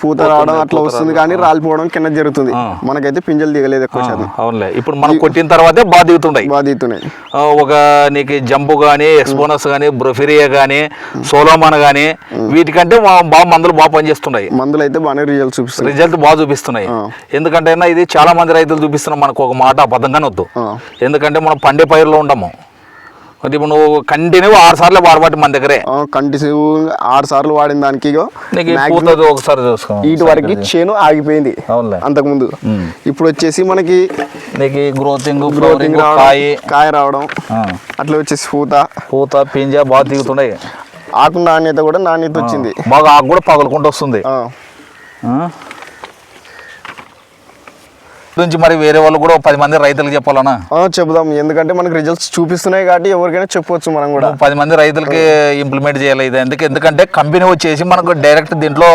పూత రావడం అట్లా వస్తుంది కానీ రాలిపోవడం కింద జరుగుతుంది. మనకైతే పింజలు దిగలేదు ఎక్కువ శాతం. అవునులే, ఇప్పుడు మనం కొట్టిన తర్వాతే బాగా దిగుతున్నాయి. ఒక నీకు జంబు కానీ, ఎక్స్బోనస్ కానీ, బ్రొఫిరియా కానీ, సోలోమాన్ కానీ వీటికంటే బాగా మందులు బాగా పనిచేస్తున్నాయి. మందులు అయితే బాగానే రిజల్ట్ బాగా చూపిస్తున్నాయి. ఎందుకంటే ఇది చాలా మంది రైతులు చూపిస్తున్నాం. మనకు ఒక మాట అబద్ధంగానే వద్దు, ఎందుకంటే మనం పండే పైరులో ఉండము. ఇప్పుడు నువ్వు కంటిన్యూ 6 సార్లు వాడబట్టి మన దగ్గరే కంటిన్యూ 6 సార్లు వాడిన దానికి ఒకసారి చూసుకో ఇటు వరకు చేను ఆగిపోయింది అంతకుముందు. ఇప్పుడు వచ్చేసి మనకి గ్రోతింగ్ కాయ రావడం అట్లా వచ్చేసి పూత పింజ బాగా దిగుతున్నాయి. ఆకు నాణ్యత కూడా వచ్చింది బాగా, ఆకు కూడా పగలుకుంటూ వస్తుంది. నుంచి మరి వేరే వాళ్ళు కూడా 10 మంది రైతులకు చెప్పాలన్నా చెబుదాం. ఎందుకంటే మనకు రిజల్ట్స్ చూపిస్తున్నాయి కాబట్టి ఎవరికైనా చెప్పవచ్చు. మనం కూడా 10 మంది రైతులకి ఇంప్లిమెంట్ చేయాలి ఇది. ఎందుకంటే కంపెనీ వచ్చేసి మనకు డైరెక్ట్ దీంట్లో